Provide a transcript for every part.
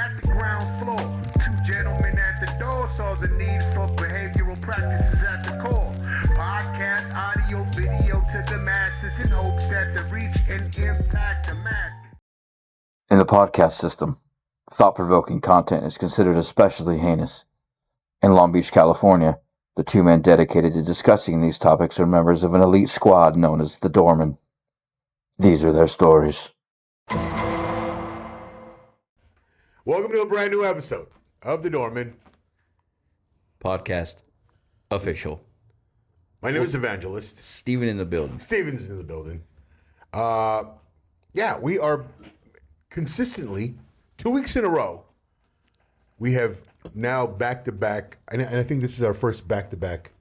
at the ground floor. Two gentlemen at the door saw the need for behavioral practices at the core. Podcast, audio, video to the masses in hopes that the reach and impact the masses. In the podcast system, thought-provoking content is considered especially heinous. In Long Beach, California, the two men dedicated to discussing these topics are members of an elite squad known as the Doormen. These are their stories. Welcome to a brand new episode of the Doormen Podcast official. My name is Evangelist. Steven in the building. Steven's in the building. We are consistently 2 weeks in a row. We have now back-to-back, and I think this is our first back-to-back.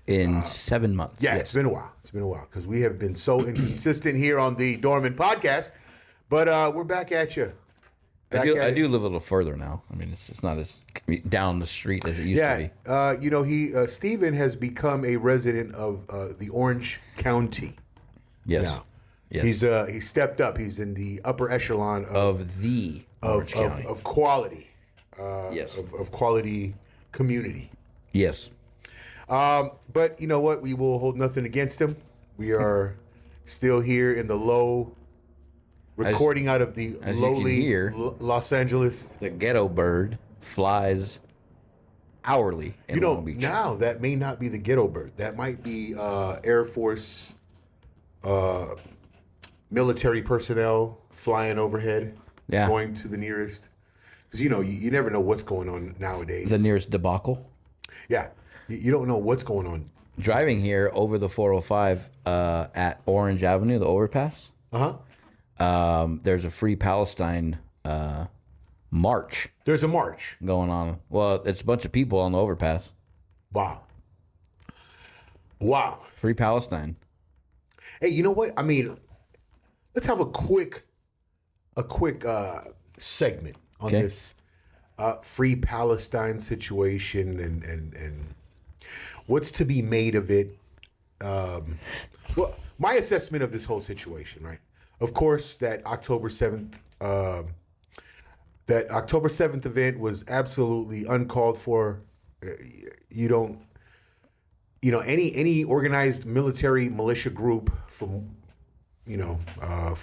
In 7 months. Yeah, yes. It's been a while. It's been a while because we have been so inconsistent here on the Doormen podcast. But we're back at you. I do live a little further now. I mean, it's not as down the street as it used to be. Steven has become a resident of the Orange County. Yes. Now. Yes. He's stepped up. He's in the upper echelon of the Orange County. Of quality. Yes. Of quality community. Yes. But you know what? We will hold nothing against him. We are still here in the low, recording out of the as lowly you can hear, Los Angeles. The ghetto bird flies hourly in Long Beach. Now that may not be the ghetto bird. That might be Air Force military personnel flying overhead, going to the nearest. Because, you never know what's going on nowadays. The nearest debacle. Yeah. You don't know what's going on. Driving here over the 405 at Orange Avenue, the overpass. There's a Free Palestine march. There's a march going on. Well, it's a bunch of people on the overpass. Wow. Free Palestine. Hey, you know what? I mean, let's have a quick segment on this Free Palestine situation and what's to be made of it. Well, my assessment of this whole situation, right? Of course, that October 7th event was absolutely uncalled for. Any organized military militia group from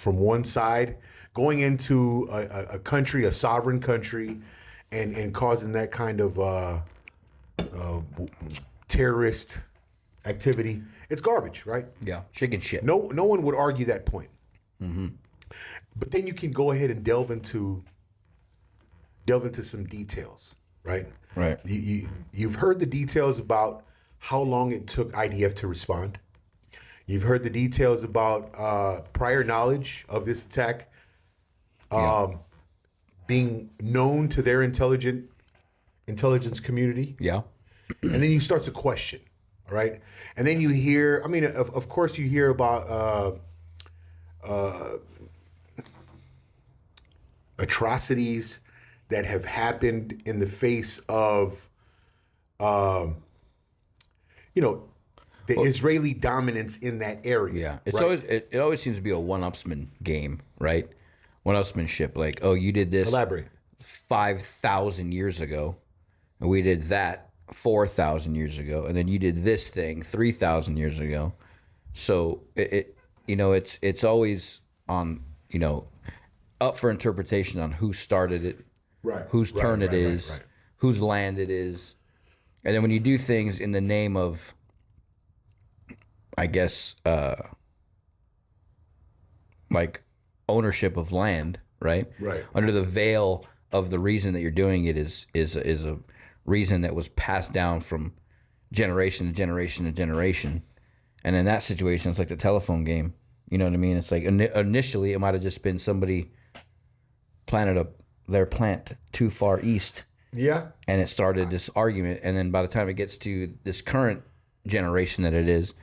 one side going into a country, a sovereign country, and causing that kind of terrorist activity, it's garbage, right? Yeah, chicken shit. No one would argue that point. Mm-hmm. But then you can go ahead and delve into some details, right? Right. You've heard the details about how long it took IDF to respond. You've heard the details about prior knowledge of this attack being known to their intelligence community. Yeah. And then you start to question, all right? And then you hear, of course you hear about atrocities that have happened in the face of, the Israeli dominance in that area. Yeah, it's right? it always seems to be a one-upsman game, right? One-upsmanship, like, oh, you did this. Elaborate. 5,000 years ago, and we did that 4,000 years ago, and then you did this thing 3,000 years ago. So it's always on up for interpretation on who started it, right? Whose turn it is, right. Whose land it is, and then when you do things in the name of, I guess, like ownership of land, right? Right. Under the veil of the reason that you're doing it is a reason that was passed down from generation to generation to generation. And in that situation, it's like the telephone game. You know what I mean? It's like initially it might have just been somebody planted their plant too far east. Yeah. And it started this argument. And then by the time it gets to this current generation that it is,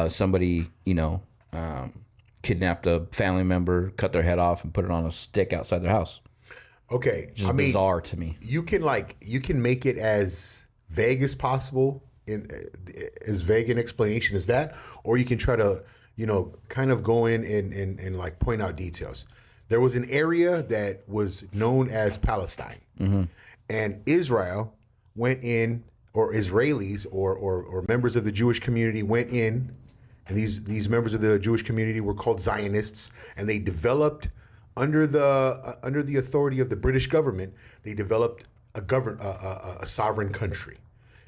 somebody, kidnapped a family member, cut their head off, and put it on a stick outside their house. Okay. Which is bizarre to me. You can make it as vague as possible, as vague an explanation as that, or you can try to, kind of go in and like point out details. there was an area that was known as Palestine, and Israel went in, or Israelis, or members of the Jewish community went in, and these members of the Jewish community were called Zionists, and they developed under the authority of the British government. They developed a sovereign country,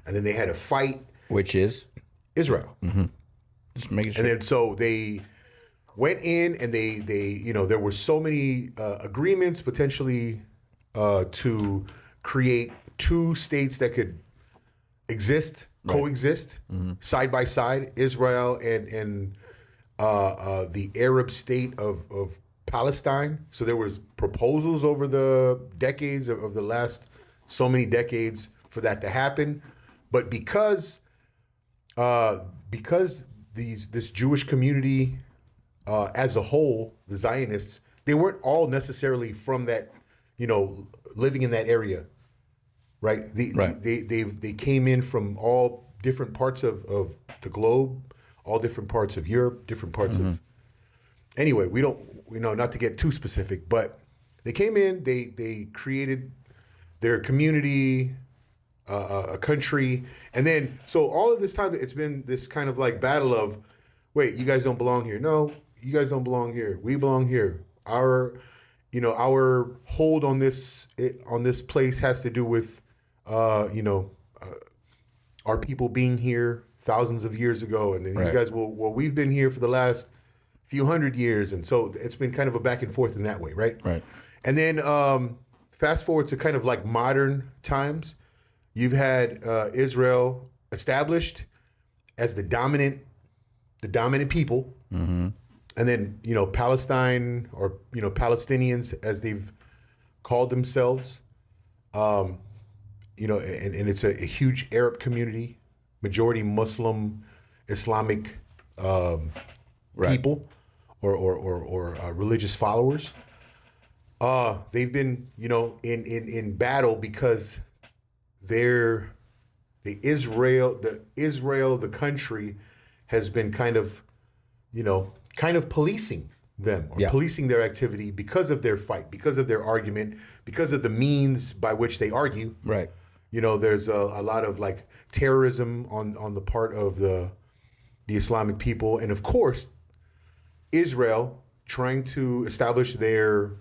and then they had a fight, which is Israel. just making sure. And then so they went in, and they there were so many agreements potentially to create two states that could exist, coexist side by side, Israel and the Arab state of Palestine. So there was proposals over the decades of the last so many decades for that to happen, but because this Jewish community as a whole, the Zionists, they weren't all necessarily from that, living in that area, right? They came in from all different parts of the globe, all different parts of Europe, different parts of. Anyway, we not to get too specific, but they came in, they created their community, a country, and then so all of this time it's been this kind of like battle of, wait, you guys don't belong here. No, you guys don't belong here. We belong here. Our hold on this place has to do with our people being here thousands of years ago, and then these guys we've been here for the last few hundred years, and so it's been kind of a back and forth in that way, right? Right. And then fast forward to kind of like modern times, you've had Israel established as the dominant people, and then Palestine, or Palestinians as they've called themselves, and it's a huge Arab community, majority Muslim, Islamic people, or religious followers. They've been in battle because the country has been kind of policing them, or policing their activity because of their fight, because of their argument, because of the means by which they argue. Right. There's a lot of like terrorism on the part of the Islamic people, and of course, Israel trying to establish their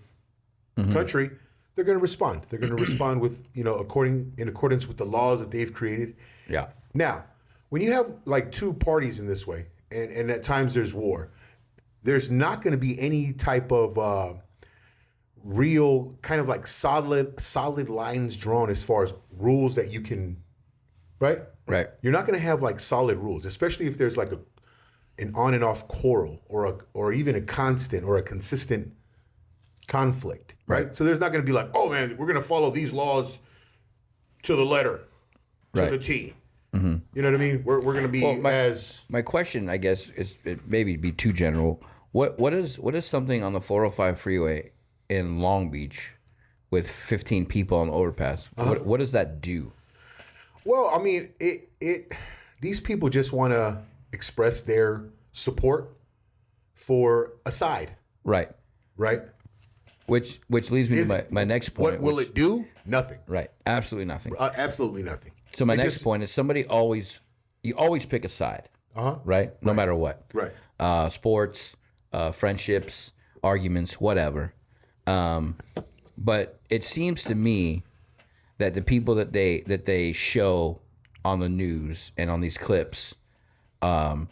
country. They're going to respond. They're going to respond with in accordance with the laws that they've created. Yeah. Now, when you have like two parties in this way, and at times there's war, there's not going to be any type of real kind of like solid lines drawn as far as rules that you can, right? Right. You're not going to have like solid rules, especially if there's like an on and off quarrel, or even a constant or a consistent conflict, right? So there's not going to be like, oh man, we're going to follow these laws to the letter, to the T. You know what I mean? We're going to be my question, I guess, is it maybe be too general. What is something on the 405 freeway in Long Beach with 15 people on the overpass? What does that do? Well, I mean, these people just want to express their support for a side. Right. Which leads me to my next point. What will it do? Nothing. Right. Absolutely nothing. Absolutely nothing. So my next point is you always pick a side. Right? No matter what. Right. Sports, friendships, arguments, whatever. But it seems to me that the people that they show on the news and on these clips are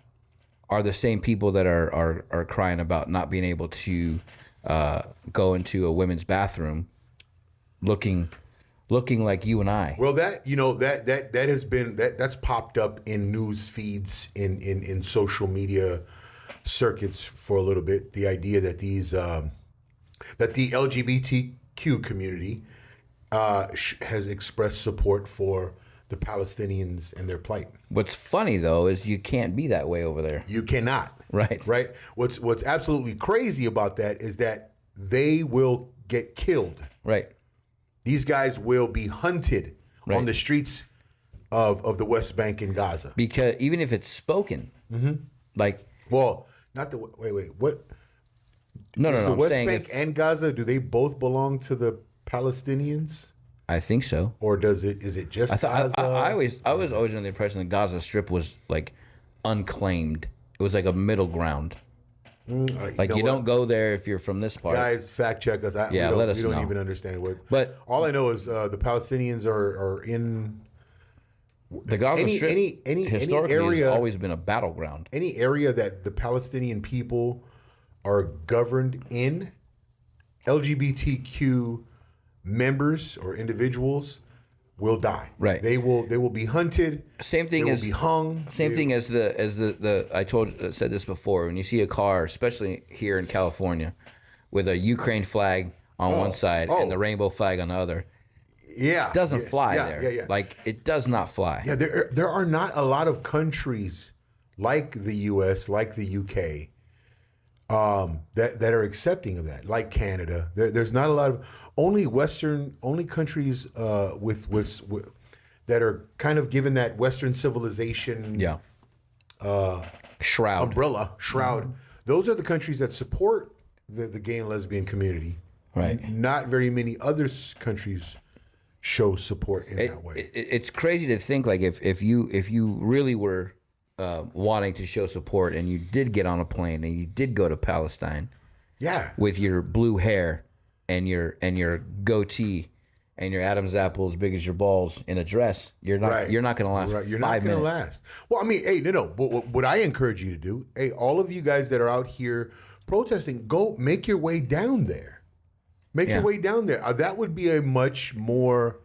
the same people that are crying about not being able to go into a women's bathroom looking like you and I. Well, that has been that's popped up in news feeds in social media circuits for a little bit. The idea that that the LGBTQ community has expressed support for the Palestinians and their plight. What's funny though is you can't be that way over there. You cannot. Right. What's absolutely crazy about that is that they will get killed. Right. These guys will be hunted on the streets of the West Bank and Gaza. Because even if it's spoken, like, well, not the wait. What No, Is no, the I'm West saying Bank and Gaza, do they both belong to the Palestinians, I think so. or is it just I thought Gaza? I was always under the impression the Gaza Strip was like unclaimed. It was like a middle ground. Like you don't go there if you're from this part. Guys, fact check us. Yeah, let us we don't know. even understand what. But all I know is the Palestinians are in the Gaza Strip historically area, has always been a battleground. any area that the Palestinian people are governed in. LGBTQ members or individuals will die. Right. They will be hunted. Same thing They will as be hung. Same thing as the I said this before. When you see a car, especially here in California, with a Ukraine flag on one side and the rainbow flag on the other, Yeah. it doesn't fly there. Yeah. Like it does not fly. Yeah, there are not a lot of countries like the U.S., like the U.K., that are accepting of that, like Canada. There's not a lot of only countries with that are kind of given that Western civilization Shroud. shroud. Mm-hmm. Those are the countries that support the gay and lesbian community. Right. Not very many other countries show support in that way. It's crazy to think like if you really were wanting to show support and you did get on a plane and you did go to Palestine, with your blue hair and your goatee and your Adam's apple as big as your balls in a dress, you're not going to last 5 minutes. You're not going to last. Well, I mean, hey, no. But what I encourage you to do, hey, all of you guys that are out here protesting, go make your way down there. Make your way down there. That would be a much more.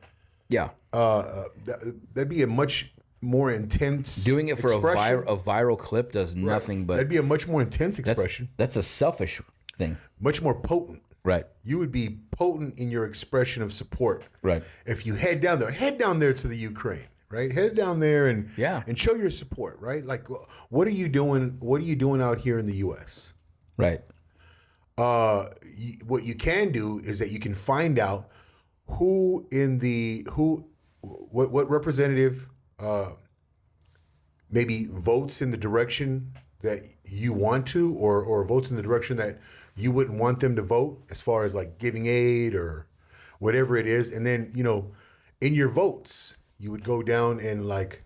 Yeah. That'd be a much more intense. Doing it for a expression. viral clip does nothing but. That'd be a much more intense expression. That's a selfish thing. Much more potent. Right. You would be potent in your expression of support. Right. If you head down there to the Ukraine, right? Head down there and show your support, right? Like, what are you doing? What are you doing out here in the U.S.? Right. What you can do is that you can find out what representative maybe votes in the direction that you want to, or votes in the direction that you wouldn't want them to vote, as far as like giving aid or whatever it is. And then, in your votes, you would go down and like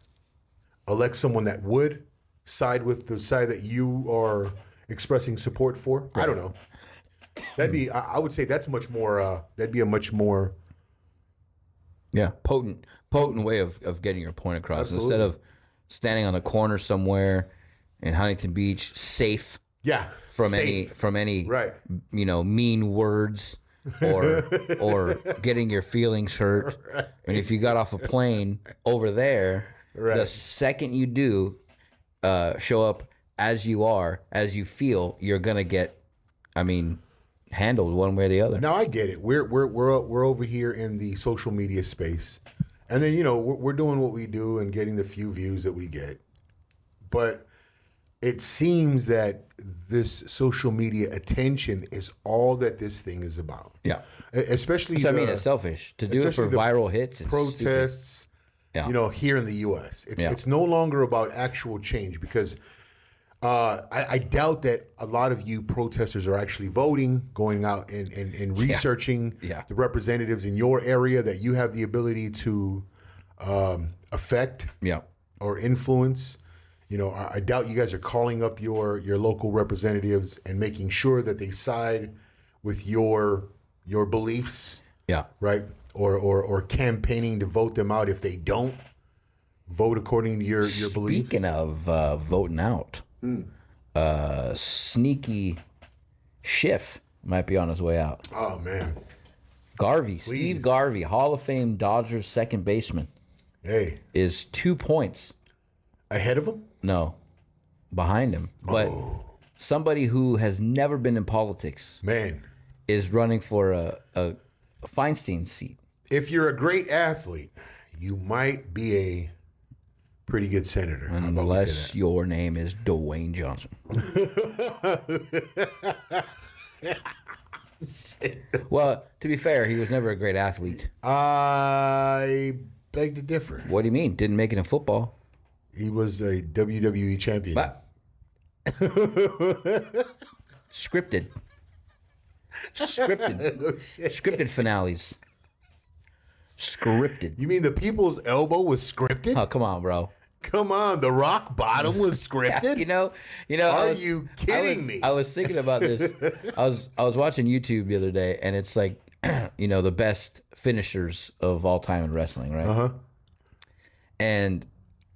elect someone that would side with the side that you are expressing support for. Right. I don't know. That'd be, I would say that's much more, that'd be a much more potent way of getting your point across. Absolutely. Instead of standing on a corner somewhere in Huntington Beach, safe from any right. Mean words or getting your feelings hurt. Right. And if you got off a plane over there, the second you do show up as you are, as you feel, you're gonna get handled one way or the other. Now I get it. We're over here in the social media space, and then we're doing what we do and getting the few views that we get. But it seems that this social media attention is all that this thing is about. Yeah, especially. It's selfish to do it for viral hits. It's protests. Stupid. Here in the U.S., it's no longer about actual change, because I doubt that a lot of you protesters are actually voting, going out and researching the representatives in your area that you have the ability to affect or influence. I doubt you guys are calling up your local representatives and making sure that they side with your beliefs. Yeah. Right. Or campaigning to vote them out if they don't vote according to your beliefs. Speaking of voting out. Sneaky Schiff might be on his way out. Oh man, Steve Garvey, Hall of Fame Dodgers second baseman, is 2 points ahead of him. No, behind him. But somebody who has never been in politics, is running for a Feinstein seat. If you're a great athlete, you might be a pretty good senator. Unless your name is Dwayne Johnson. Well, to be fair, he was never a great athlete. I beg to differ. What do you mean? Didn't make it in football. He was a WWE champion. But scripted. Scripted. Scripted finales. Scripted. You mean the people's elbow was scripted? Oh, come on, bro. Come on, the rock bottom was scripted. You know. Are you kidding me? I was thinking about this. I was watching YouTube the other day, and it's like, the best finishers of all time in wrestling, right? Uh-huh. And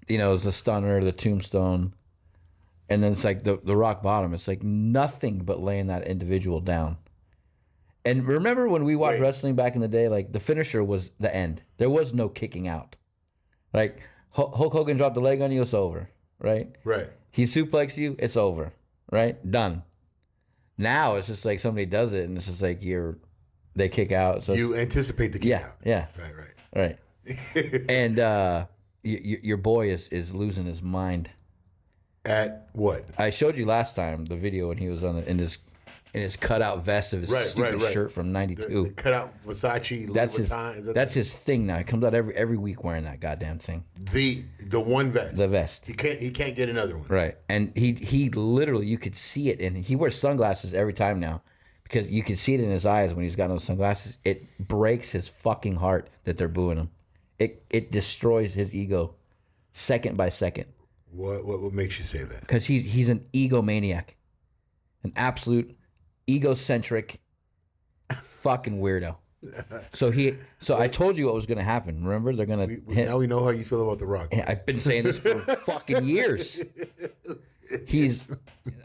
it's the stunner, the tombstone, and then it's like the rock bottom. It's like nothing but laying that individual down. And remember when we watched wrestling back in the day, like the finisher was the end. There was no kicking out. Like Hulk Hogan dropped the leg on you, it's over, right? Right. He suplexed you, it's over, right? Done. Now it's just like somebody does it, and it's just like they kick out. So You anticipate the kick out. Yeah. Right. And your boy is losing his mind. At what? I showed you last time the video when he was in his cutout vest of his stupid shirt from '92. The cutout Versace. That's his thing now. He comes out every week wearing that goddamn thing. The one vest. The vest. He can't get another one. Right. And he literally, you could see it, and he wears sunglasses every time now because you can see it in his eyes when he's got those sunglasses. It breaks his fucking heart that they're booing him. It destroys his ego second by second. What makes you say that? Because he's an egomaniac, an absolute egocentric fucking weirdo. So I told you what was going to happen. Remember, they're going to now we know how you feel about The Rock. I've been saying this for fucking years.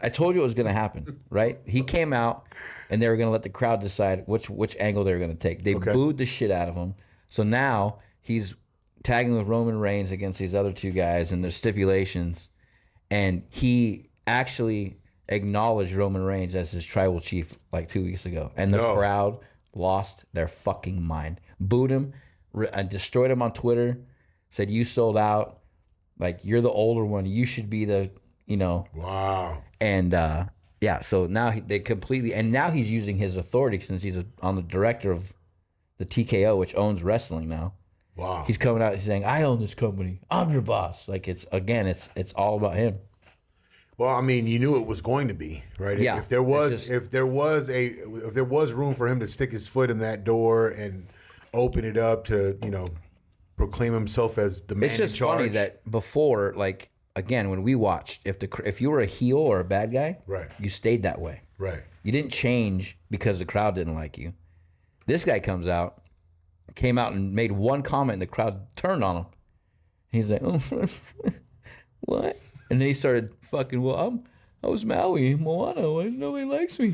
I told you it was going to happen, right? He came out, and they were going to let the crowd decide which angle they were going to take. They booed the shit out of him. So now he's tagging with Roman Reigns against these other two guys, and there's stipulations. And he actually acknowledged Roman Reigns as his tribal chief like 2 weeks ago. And the crowd lost their fucking mind. Booed him, destroyed him on Twitter, said, "You sold out. Like, you're the older one. You should be the, Wow. And, so now they completely, and now he's using his authority since he's on the director of the TKO, which owns wrestling now. Wow. He's coming out, he's saying, "I own this company. I'm your boss." Like, it's all about him. Well, I mean, you knew it was going to be, right? Yeah. If there was room for him to stick his foot in that door and open it up to, proclaim himself as the man in charge. It's just funny that before, like, again, when we watched, if you were a heel or a bad guy, right, you stayed that way. Right. You didn't change because the crowd didn't like you. This guy came out and made one comment, and the crowd turned on him. He's like, "Oh, what?" And then he started fucking, "Well, I was Maui, Moana. Nobody likes me."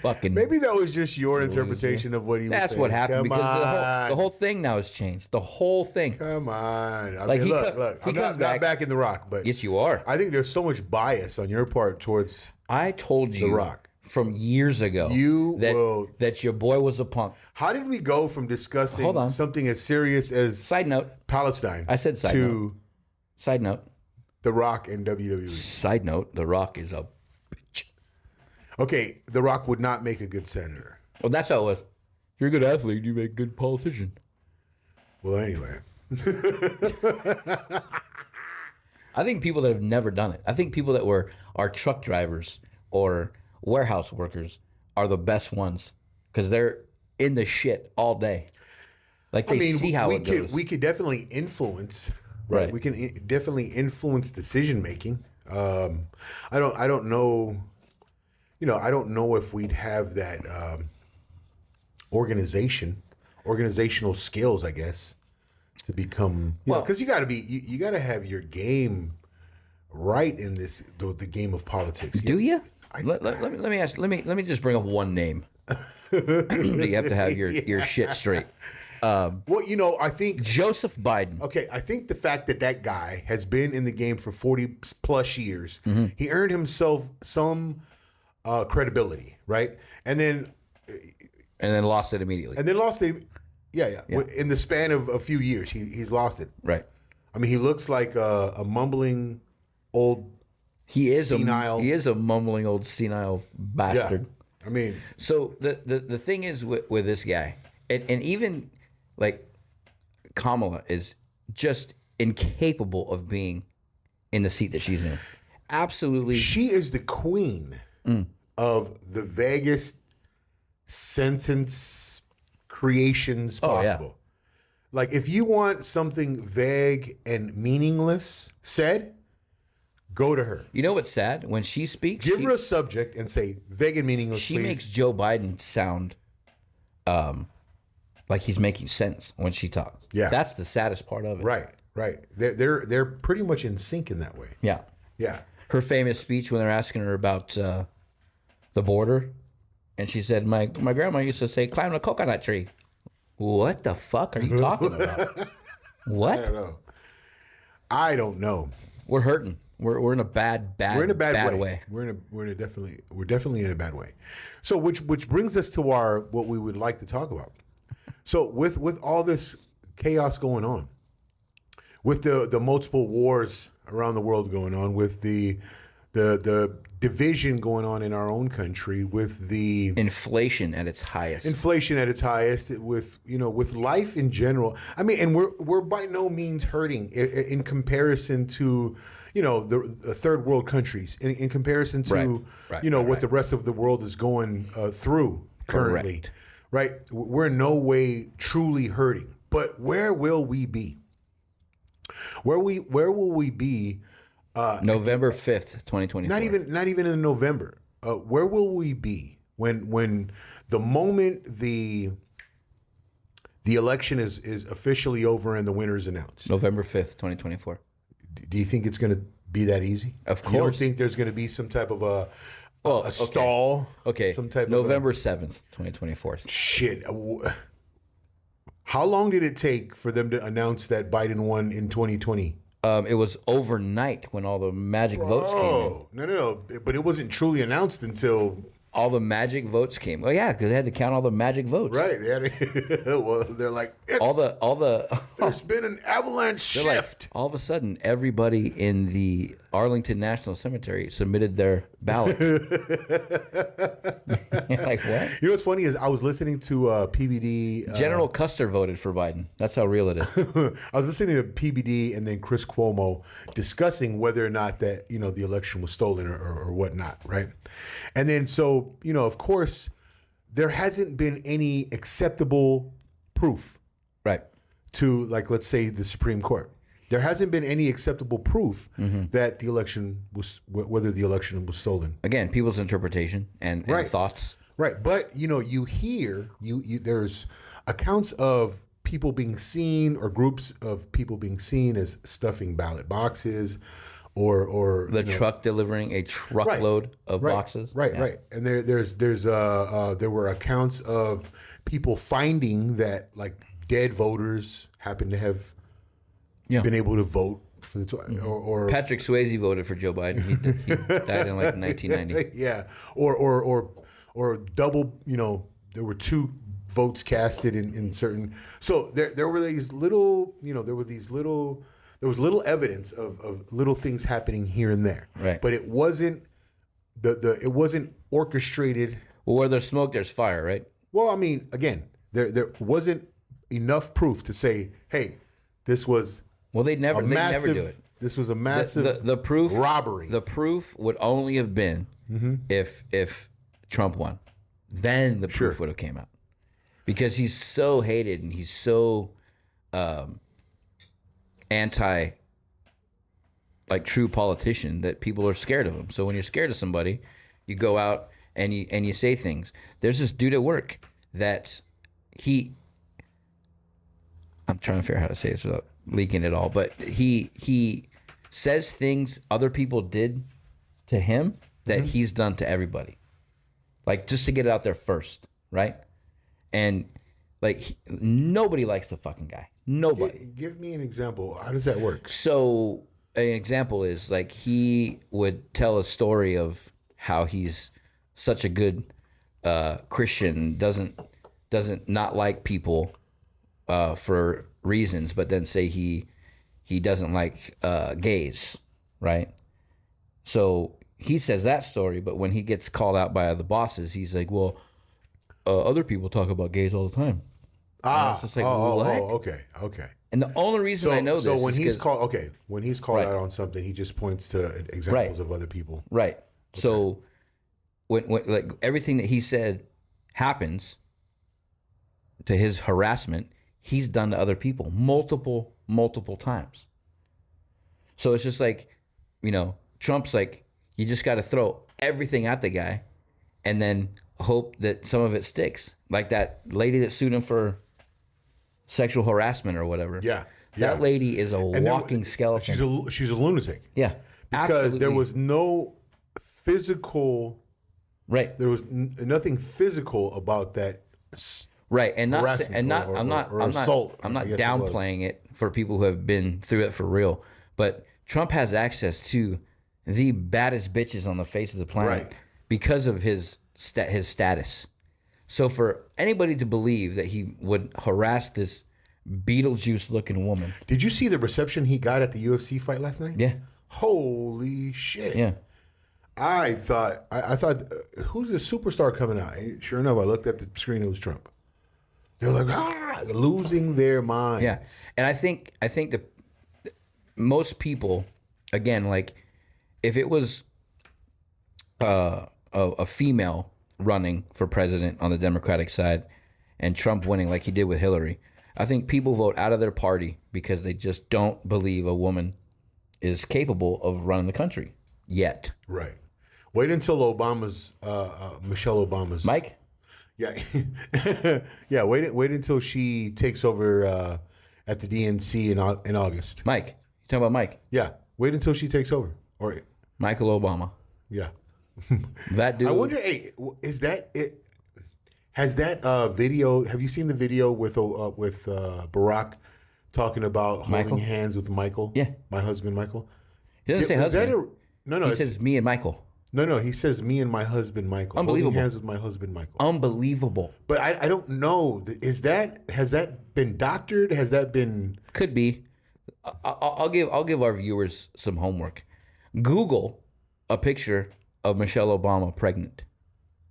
Fucking. Maybe that was just your interpretation of what he was saying. That's what happened, Come because the whole thing now has changed. The whole thing. Come on. I Like, mean, he look. I'm comes not back in The Rock, but Yes, you are. I think there's so much bias on your part towards I told you The Rock from years ago that your boy was a punk. How did we go from discussing something as serious as Side note. Palestine I said side note. Side note. The Rock and WWE? Side note. The Rock is a bitch. Okay, The Rock would not make a good senator. Well, that's how it was. You're a good athlete. You make a good politician. Well, anyway. I think people that have never done it. I think people that are truck drivers or warehouse workers are the best ones because they're in the shit all day. Like, they see how it goes. We could definitely influence, right? We can definitely influence decision making. I don't know. I don't know if we'd have that organizational skills, I guess, to become. Because you got to have your game right in the game of politics. Do you? Let me ask. Let me just bring up one name. You have to have your shit straight. Well, I think Joseph Biden. Okay, I think the fact that guy has been in the game for 40 plus years, he earned himself some credibility, right? And then lost it immediately. Yeah. In the span of a few years, he's lost it. Right. I mean, he looks like a mumbling old. He is senile. He is a mumbling old senile bastard. Yeah. I mean, so the thing is with this guy, and even like Kamala is just incapable of being in the seat that she's in. Absolutely, she is the queen of the vaguest sentence creations possible. Like, if you want something vague and meaningless said, go to her. You know what's sad? When she speaks, Give her a subject and say, vague and meaningless, she please. makes Joe Biden sound like he's making sense when she talks. Yeah. That's the saddest part of it. Right. They're pretty much in sync in that way. Yeah. Yeah. Her famous speech when they're asking her about the border, and she said, my grandma used to say, climb a coconut tree. What the fuck are you talking about? What? I don't know. We're hurting. We're in a bad way. We're definitely in a bad way. So which brings us to what we would like to talk about. So with all this chaos going on, with the multiple wars around the world going on, with the division going on in our own country, with the inflation at its highest, with life in general. I mean, and we're by no means hurting in comparison to the third world countries, in comparison to what the rest of the world is going through currently. Correct. Right, we're in no way truly hurting. But where will we be? Where will we be? November 5th, 2024. Not even in November. Where will we be when the moment the election is officially over and the winner is announced? November 5th, 2024. Do you think it's going to be that easy? Of course. You don't think there's going to be some type of a stall? Okay. Some type November 7th, 2024. Shit. How long did it take for them to announce that Biden won in 2020? It was overnight when all the magic votes came in. Oh, no. But it wasn't truly announced until... All the magic votes came. Well, yeah, because they had to count all the magic votes. Right. Well, they're like... All the There's been an avalanche shift. Like, all of a sudden, everybody in the Arlington National Cemetery submitted their ballot. You're like, what? You know what's funny is I was listening to PBD. General Custer voted for Biden. That's how real it is. I was listening to PBD and then Chris Cuomo discussing whether or not that the election was stolen or whatnot, right? And then of course, there hasn't been any acceptable proof, right, to, like, let's say the Supreme Court. There hasn't been any acceptable proof that the election was, whether the election was stolen. Again, people's interpretation and thoughts. Right, but you hear there's accounts of people being seen, or groups of people being seen as stuffing ballot boxes, or the truck delivering a truckload of boxes. Right. And there were accounts of people finding that, like, dead voters happen to have been able to vote for the or Patrick Swayze voted for Joe Biden. He died in like 1990. Yeah, or double. There were two votes casted in certain. So there were these little. There was little evidence of little things happening here and there. Right. But it wasn't it wasn't orchestrated. Well, where there's smoke, there's fire, right? Well, I mean, again, there wasn't enough proof to say, hey, this was. Well, they never do it. This was a massive the proof robbery. The proof would only have been if Trump won. Then the proof would have came out, because he's so hated and he's so anti, like, true politician, that people are scared of him. So when you're scared of somebody, you go out and you say things. There's this dude at work that I'm trying to figure out how to say this without leaking it all, but he says things other people did to him that he's done to everybody, like, just to get it out there first, right? And, like, nobody likes the fucking guy. Nobody. Give me an example. How does that work? So an example is, like, he would tell a story of how he's such a good Christian, doesn't not like people for reasons, but then say he doesn't like gays, right? So he says that story, but when he gets called out by the bosses, he's like, well, other people talk about gays all the time. It's just like, okay. And the only reason I know this is when he's called Right. out on something, he just points to examples of other people. Right. Okay. So when like everything that he said happens to his harassment, he's done to other people multiple times. So it's just like, Trump's like, you just got to throw everything at the guy and then hope that some of it sticks. Like that lady that sued him for sexual harassment or whatever. Yeah. That lady is a walking skeleton. She's a lunatic. Yeah. Because absolutely. there was no physical. Right. There was nothing physical about that. Right, and I'm not assault, downplaying it for people who have been through it for real. But Trump has access to the baddest bitches on the face of the planet because of his status. So for anybody to believe that he would harass this Beetlejuice-looking woman, did you see the reception he got at the UFC fight last night? Yeah. Holy shit. Yeah. I thought, who's this superstar coming out? And sure enough, I looked at the screen. It was Trump. They were like, losing their minds. Yeah, and I think that most people, again, like if it was a female running for president on the Democratic side and Trump winning like he did with Hillary, I think people vote out of their party because they just don't believe a woman is capable of running the country yet. Right. Wait until Michelle Obama's Mike. Yeah, yeah. Wait until she takes over at the DNC in August. Mike, you talking about Mike? Yeah. Wait until she takes over. Or Michael Obama. Yeah. That dude. I wonder. Hey, is that it? Has that video? Have you seen the video with Barack talking about holding hands with Michael? Yeah. My husband, Michael. He doesn't say husband. No. He says me and Michael. No. He says me and my husband, Michael. Unbelievable. Holding hands with my husband, Michael. Unbelievable. But I don't know. Has that been doctored? Has that been? Could be. I'll give our viewers some homework. Google a picture of Michelle Obama pregnant.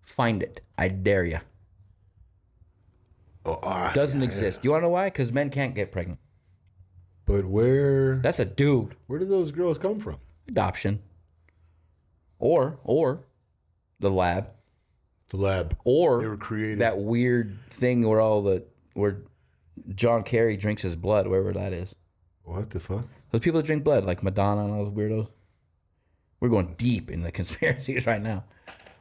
Find it. I dare you. Doesn't exist. You want to know why? Because men can't get pregnant. But where? That's a dude. Where do those girls come from? Adoption. Or the lab. The lab. Or they were created. That weird thing where John Kerry drinks his blood, wherever that is. What the fuck? Those people that drink blood, like Madonna and all those weirdos. We're going deep in the conspiracies right now.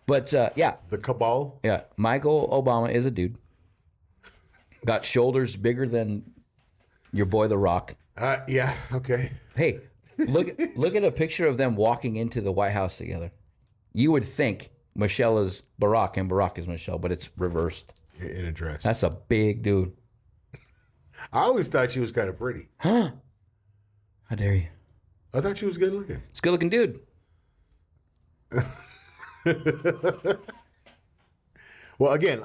But yeah. The cabal? Yeah. Michael Obama is a dude. Got shoulders bigger than your boy The Rock. Yeah, okay. Hey, look at a picture of them walking into the White House together. You would think Michelle is Barack and Barack is Michelle, but it's reversed. In a dress. That's a big dude. I always thought she was kind of pretty. Huh? How dare you? I thought she was good looking. It's a good looking dude. Well, again,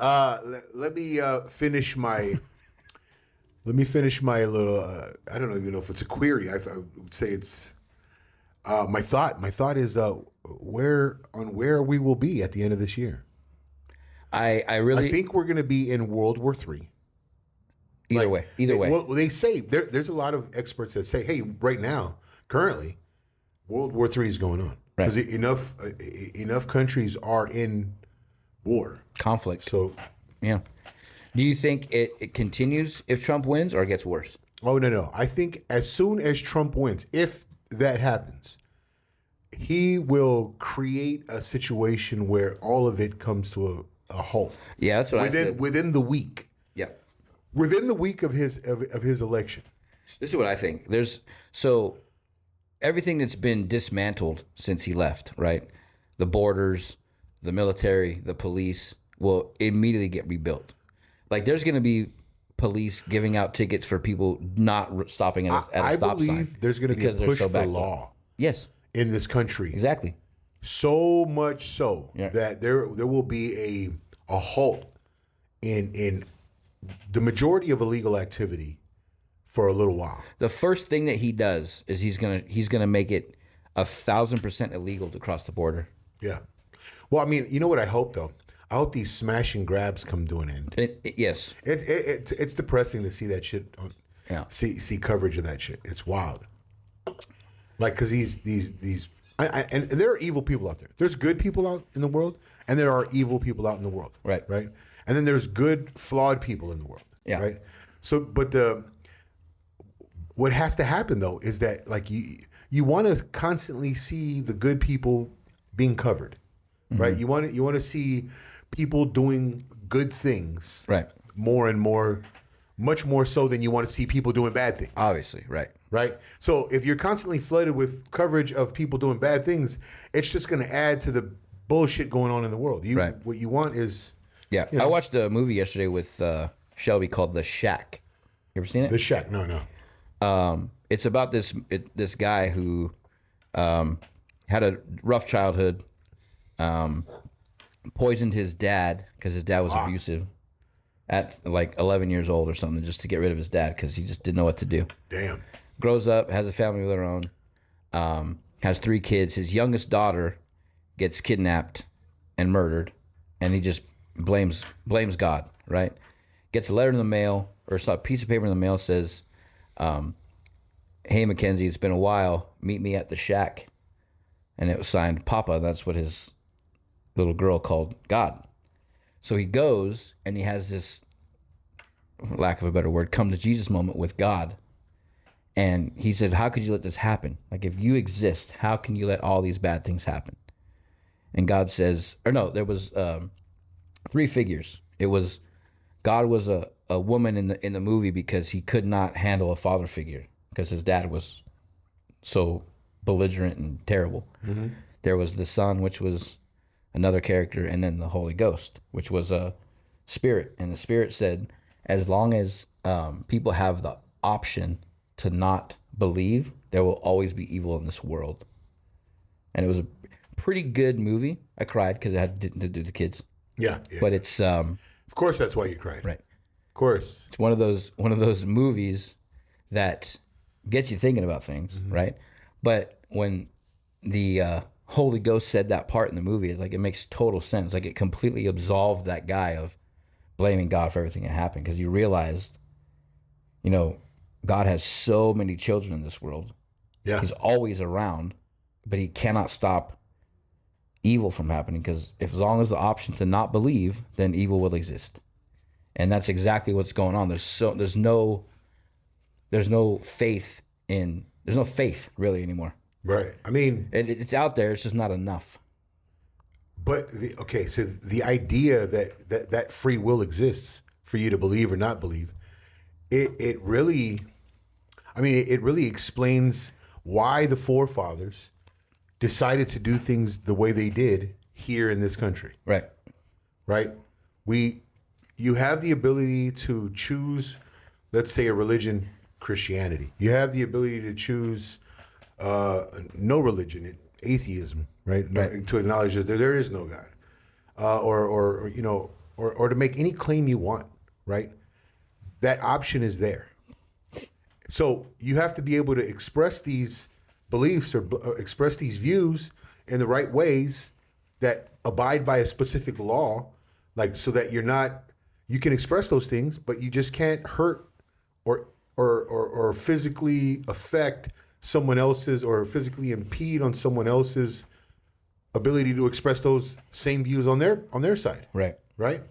let me finish my. Let me finish my little. I don't even know if it's a query. I would say it's my thought. My thought is where we will be at the end of this year. I think we're going to be in World War III. Either way. Well, they say there's a lot of experts that say, hey, right now, currently, World War III is going on because enough countries are in war, conflict. So, yeah. Do you think it continues if Trump wins or it gets worse? Oh, no. I think as soon as Trump wins, if that happens, he will create a situation where all of it comes to a halt. Yeah, that's what I said. Within the week. Yeah. Within the week of his election. This is what I think. So everything that's been dismantled since he left, right? The borders, the military, the police will immediately get rebuilt. Like there's going to be police giving out tickets for people not stopping at a stop sign. I believe there's going to be a push for law. Yes. In this country. Exactly. So much so that there will be a halt in the majority of illegal activity for a little while. The first thing that he does is he's gonna make it 1,000% illegal to cross the border. Yeah. Well, I mean, you know what I hope though? I hope these smash and grabs come to an end. Yes. It's depressing to see that shit. See coverage of that shit. It's wild. Like, because these and there are evil people out there. There's good people out in the world, and there are evil people out in the world. Right. Right. And then there's good, flawed people in the world. Yeah. Right. So, but what has to happen though is that like you want to constantly see the good people being covered, right? You want to see people doing good things, Right. More and more, much more so than you want to see people doing bad things. Obviously, right. Right. So if you're constantly flooded with coverage of people doing bad things, it's just going to add to the bullshit going on in the world. Right. What you want is Yeah. I watched a movie yesterday with Shelby called The Shack. You ever seen it? the shack. No. It's about this guy who had a rough childhood, poisoned his dad because his dad was abusive at like 11 years old or something, just to get rid of his dad because he just didn't know what to do. Damn. Grows up, has a family of their own, has 3 kids. His youngest daughter gets kidnapped and murdered, and he just blames God, right? Gets a letter in the mail, or a piece of paper in the mail, says, hey, Mackenzie, it's been a while. Meet me at the shack. And it was signed Papa. That's what his little girl called God. So he goes, and he has this, lack of a better word, come to Jesus moment with God. And he said, how could you let this happen? Like, if you exist, how can you let all these bad things happen? And God says, or no, there was 3 figures. It was, God was a woman in the movie because he could not handle a father figure because his dad was so belligerent and terrible. Mm-hmm. There was the Son, which was another character, and then the Holy Ghost, which was a spirit. And the spirit said, as long as people have the option to not believe, there will always be evil in this world. And it was a pretty good movie. I cried because it had to do with the kids. Yeah. But it's of course that's why you cried. right. Of course. It's one of those movies that gets you thinking about things, right? But when the Holy Ghost said that part in the movie, it's like it makes total sense. Like it completely absolved that guy of blaming God for everything that happened, because you realized, God has so many children in this world. Yeah. He's always around, but he cannot stop evil from happening, because as long as the option to not believe, then evil will exist. And that's exactly what's going on. There's no faith really anymore. Right. I mean, It's out there. It's just not enough. but so the idea that free will exists for you to believe or not believe, it really explains why the forefathers decided to do things the way they did here in this country. Right. Right? You have the ability to choose, let's say, a religion, Christianity. You have the ability to choose no religion, atheism, right? Right. To acknowledge that there is no God, or to make any claim you want, right? That option is there. So you have to be able to express these beliefs or express these views in the right ways that abide by a specific law, like so that you can express those things, but you just can't hurt or physically affect someone else's or physically impede on someone else's ability to express those same views on their side. Right. Right?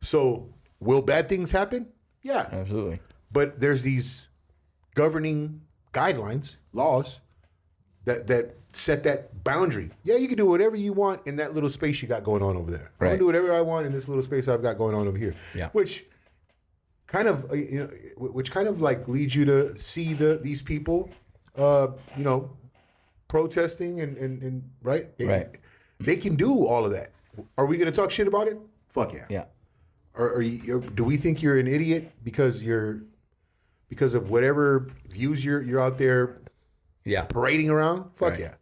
So will bad things happen? Yeah. Absolutely. But there's these governing guidelines, laws that set that boundary. Yeah, you can do whatever you want in that little space you got going on over there. I Right. can do whatever I want in this little space I've got going on over here. Yeah. Which kind of like leads you to see these people protesting and right? Right. They can do all of that. Are we going to talk shit about it? Fuck yeah. Yeah. Or do we think you're an idiot because of whatever views you're out there Yeah. parading around? Fuck Right. yeah.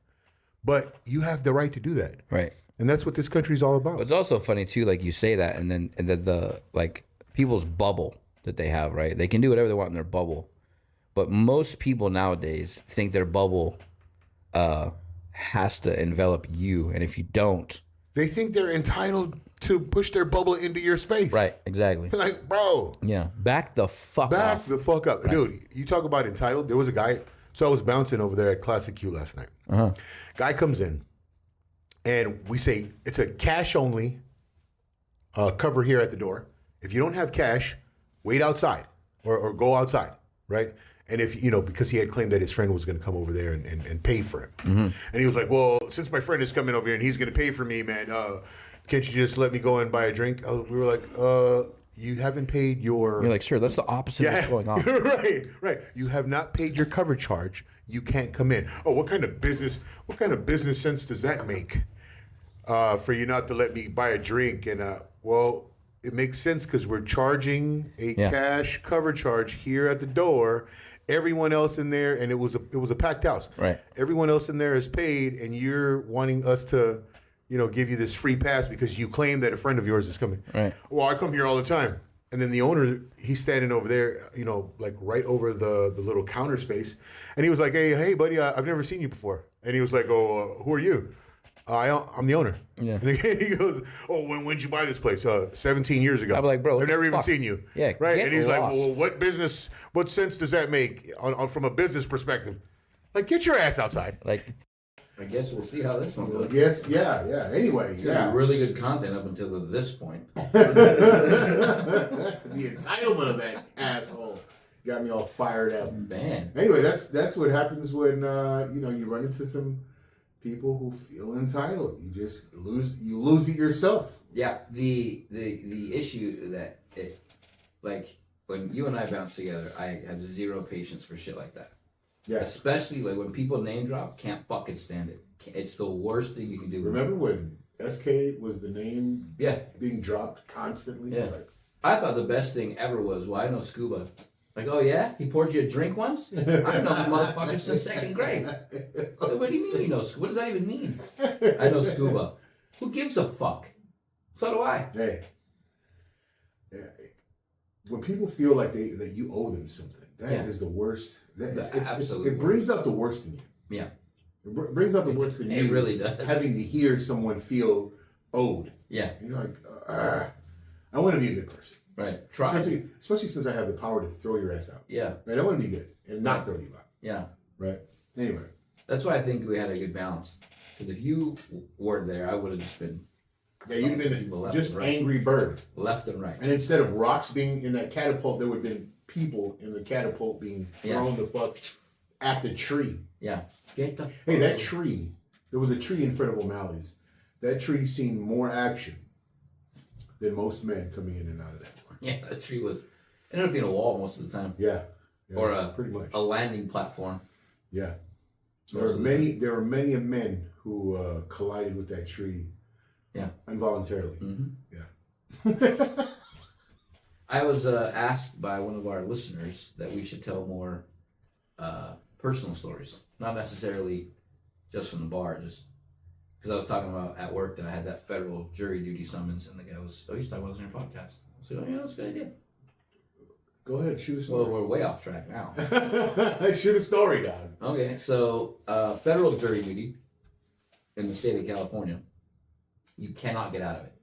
But you have the right to do that. Right. And that's what this country's all about. But it's also funny too, like you say that, and then the like people's bubble that they have, right? They can do whatever they want in their bubble, but most people nowadays think their bubble has to envelop you, and if you don't, They think they're entitled to push their bubble into your space. right? Exactly. Like, bro, Yeah. Back the fuck back off. the fuck up. Dude, you talk about entitled. There was a guy, so I was bouncing over there at Classic Q last night. Guy comes in, and we say, it's a cash only cover here at the door. If you don't have cash, wait outside or go outside, right? And if, because he had claimed that his friend was going to come over there and pay for him. Mm-hmm. And he was like, well, since my friend is coming over here and he's going to pay for me, man, can't you just let me go and buy a drink? We were like, you haven't paid your... You're like, sir, that's the opposite of what's going on. Right. You have not paid your cover charge. You can't come in. Oh, what kind of business sense does that make for you not to let me buy a drink? And, well, it makes sense because we're charging a cash cover charge here at the door. Everyone else in there, and it was a packed house. Right. Everyone else in there is paid, and you're wanting us to, give you this free pass because you claim that a friend of yours is coming. Right. Well, I come here all the time. And then the owner, he's standing over there, like right over the little counter space. And he was like, hey, buddy, I've never seen you before. And he was like, oh, who are you? I'm the owner. Yeah. And he goes, oh, when'd you buy this place? 17 years ago. I'm like, bro, I've never even seen you. Yeah, right. And he's lost. like, well, what sense does that make from a business perspective? Like, get your ass outside. Like, I guess we'll see how this one goes. Yes, yeah. Anyway, it's gonna be really good content up until this point. The entitlement of that asshole got me all fired up. Man. Anyway, that's what happens when you run into some people who feel entitled. You just lose it yourself. Yeah. The issue that like when you and I bounce together, I have zero patience for shit like that. Yeah. Especially like when people name drop, can't fucking stand it. It's the worst thing you can do. Remember when SK was the name being dropped constantly? Yeah. I thought the best thing ever was, I know Scuba. Like, oh yeah? He poured you a drink once? I've known motherfuckers since second grade. What do you mean you know Scuba? What does that even mean? I know Scuba. Who gives a fuck? So do I. Hey. When people feel like that you owe them something, that is the worst. It brings out the worst in you. Yeah. It brings out the worst in you. It really does. Having to hear someone feel owed. Yeah. And you're like, I want to be a good person. Right. Try. Especially since I have the power to throw your ass out. Yeah. Right. I want to be good and not throw you out. Yeah. Right. Anyway. That's why I think we had a good balance. Because if you weren't there, I would have just been. Yeah, you'd have been just angry bird. Left and right. And instead of rocks being in that catapult, there would have been people in the catapult being thrown the fuck at the tree. Yeah. Hey, that tree, there was a tree in front of O'Malley's. That tree seen more action than most men coming in and out of that one. Yeah, that tree ended up being a wall most of the time. Yeah. Or pretty much a landing platform. Yeah. There are many men who collided with that tree. Yeah. Involuntarily. Mm-hmm. Yeah. I was asked by one of our listeners that we should tell more personal stories. Not necessarily just from the bar, just because I was talking about at work that I had that federal jury duty summons, and the guy was, you should talk about this on your podcast. So, that's a good idea. Go ahead, shoot a story. Well, we're way off track now. Shoot a story, dog. Okay, so federal jury duty in the state of California, you cannot get out of it.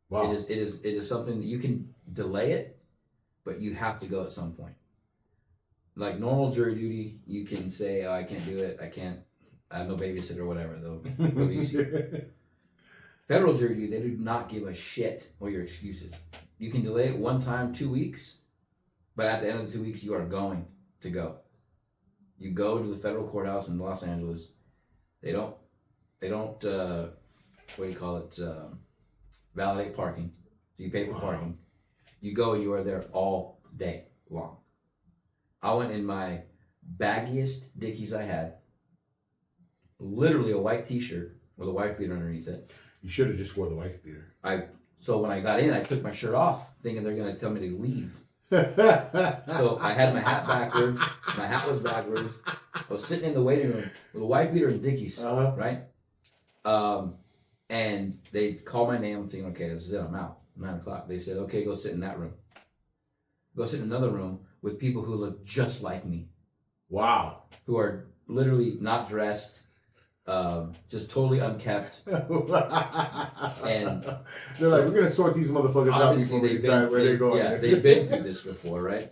Wow. It is something that you can delay it, but you have to go at some point. Like normal jury duty, you can say, I can't do it. I have no babysitter or whatever. They'll release you. Federal jury duty, they do not give a shit what your excuse is. You can delay it 1 time, 2 weeks, but at the end of the 2 weeks, you are going to go. You go to the federal courthouse in Los Angeles. They don't what do you call it? Validate parking. So you pay for parking. You go and you are there all day long. I went in my baggiest Dickies I had. Literally a white t-shirt with a wife beater underneath it. You should have just wore the wife beater. So when I got in, I took my shirt off, thinking they're going to tell me to leave. So I had my hat backwards. My hat was backwards. I was sitting in the waiting room with a wife beater and Dickies, right? And they called my name. I'm thinking, okay, this is it. I'm out. 9 o'clock. They said, okay, go sit in that room. Go sit in another room with people who look just like me. Wow. Who are literally not dressed, just totally unkept. And they're like, we're going to sort these motherfuckers out before we decide where they're going. Yeah, they've been through this before, right?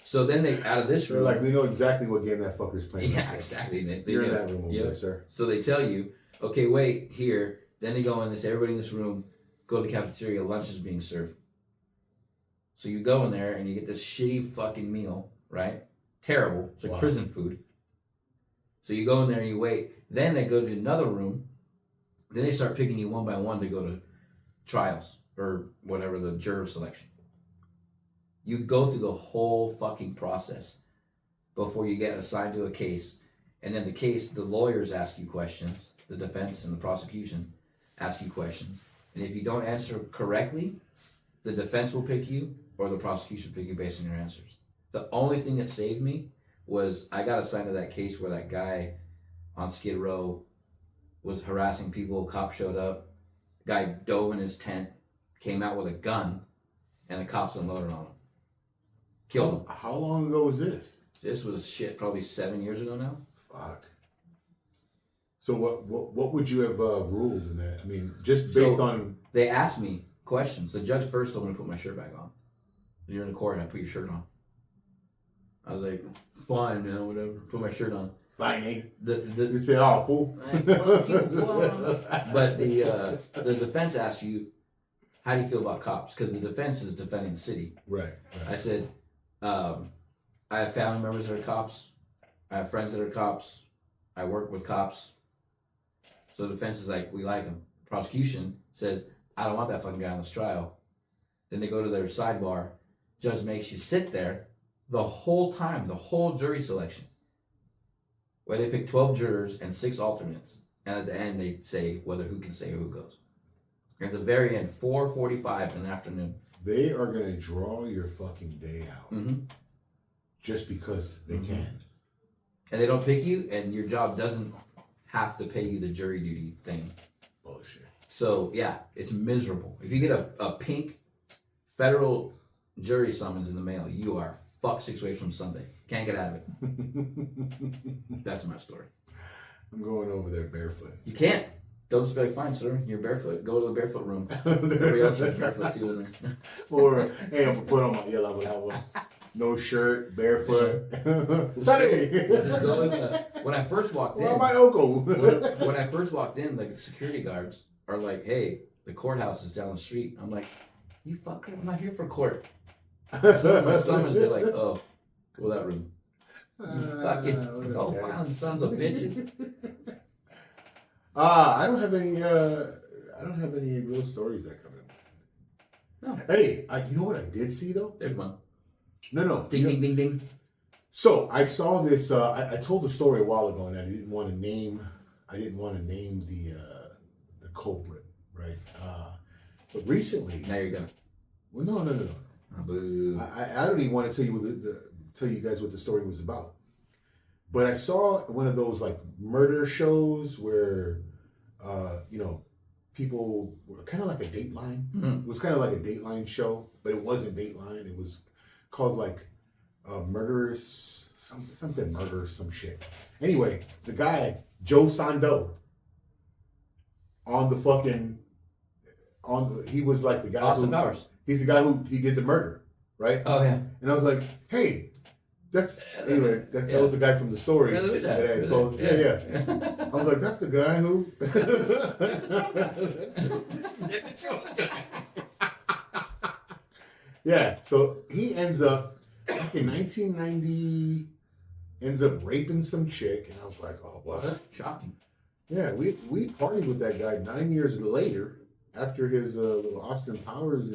So then they, out of this room. They're like, we know exactly what game that fucker's playing. Yeah, exactly. You're in that room over there, sir. So they tell you, okay, wait, here. Then they go in, they say, everybody in this room, Go to the cafeteria, lunch is being served. So you go in there and you get this shitty fucking meal, right? Terrible. It's like prison food. So you go in there and you wait. Then they go to another room. Then they start picking you one by one to go to trials or whatever, the juror selection. You go through the whole fucking process before you get assigned to a case. And then the lawyers ask you questions. The defense and the prosecution ask you questions. And if you don't answer correctly, the defense will pick you or the prosecution will pick you based on your answers. The only thing that saved me was I got assigned to that case where that guy on Skid Row was harassing people. Cop showed up. Guy dove in his tent, came out with a gun, and the cops unloaded on him. Killed him. How long ago was this? This was probably 7 years ago now. Fuck. So what would you have ruled in that? I mean, just based on... They asked me questions. The judge first told me to put my shirt back on. You're in the court and I put your shirt on. I was like, fine, man, whatever. Put my shirt on. Fine, eh? You say, oh, fool. But the defense asked you, how do you feel about cops? Because the defense is defending the city. Right. I said, I have family members that are cops. I have friends that are cops. I work with cops. So the defense is like, we like them. Prosecution says, I don't want that fucking guy on this trial. Then they go to their sidebar. Judge makes you sit there the whole time, the whole jury selection, where they pick 12 jurors and 6 alternates. And at the end, they say who can say or who goes. And at the very end, 4:45 in the afternoon. They are going to draw your fucking day out. Mm-hmm. Just because they can. And they don't pick you, and your job doesn't have to pay you the jury duty thing. Bullshit. So, yeah, it's miserable. If you get a pink federal jury summons in the mail, you are fucked 6 weeks from Sunday. Can't get out of it. That's my story. I'm going over there barefoot. You can't. They'll just be like, fine, sir, you're barefoot. Go to the barefoot room. Everybody else is barefoot too in there. Or, hey, I'm going to put on my yellow. No shirt, barefoot. Just go in when I first walked in. Where my uncle? when I first walked in, like, the security guards are like, hey, the courthouse is down the street. I'm like, you fucker, I'm not here for court. So my summons, they're like, oh, go that room. Fucking violent sons of bitches. I don't have any real stories that come in. No. Hey, you know what I did see though? There's one. No. Ding, ding, ding, ding. So I saw this. I told the story a while ago, and I didn't want to name the culprit, right? But recently, Now you're gonna. well, no. Boo. I don't even want to tell you tell you guys what the story was about. But I saw one of those like murder shows where, people were kind of like a Dateline. Mm-hmm. It was kind of like a Dateline show, but it wasn't Dateline. It was called like Murderous, something murder, some shit. Anyway, the guy, Joe Sando, he was like the guy Austin Powers. He's the guy who he did the murder, right? Oh, yeah. And I was like, hey, that was the guy from the story Yeah, that I told. Yeah. I was like, that's the guy who. That's the Trump guy. Yeah, so he ends up, back in 1990, ends up raping some chick, and I was like, oh, what? Shocking. Yeah, we partied with that guy 9 years later after his little Austin Powers,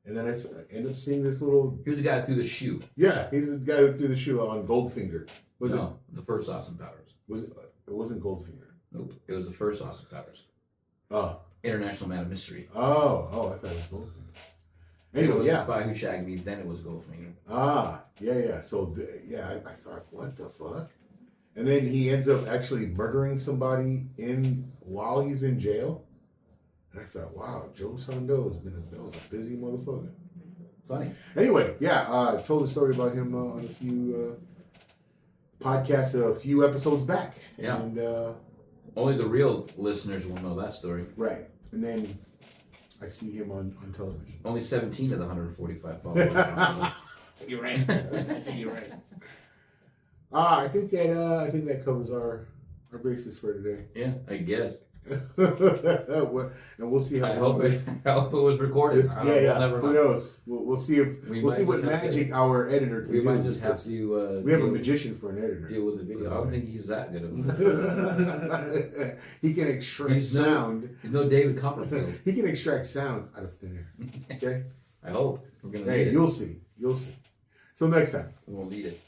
and then I end up seeing this little. He was the guy who threw the shoe. Yeah, he's the guy who threw the shoe on Goldfinger. No, the first Austin Powers. It wasn't Goldfinger. Nope, it was the first Austin Powers. Oh. International Man of Mystery. Oh, I thought it was Goldfinger. Anyway, it was yeah. The Spy Who Shagged Me, then it was Goldfinger. Yeah. So, I thought, what the fuck? And then he ends up actually murdering somebody while he's in jail. And I thought, wow, Joe Sando that was a busy motherfucker. Funny. Anyway, I told a story about him on a few podcasts a few episodes back. Yeah. And, only the real listeners will know that story. right. And then I see him on television. Only 17 of the 145 followers. You're right. You're right. I think that covers our basis for today. Yeah, I guess. And we'll see how. I hope it was recorded. Yeah. Never Who knows? We'll see if we'll see what magic our editor can do. We might just have to. We have a magician for an editor. Deal with the video. I don't think he's that good of a. He can extract sound. He's no David Copperfield. He can extract sound out of thin air. Okay. I hope we're gonna. Hey, you'll see. You'll see. Till next time. We'll need it.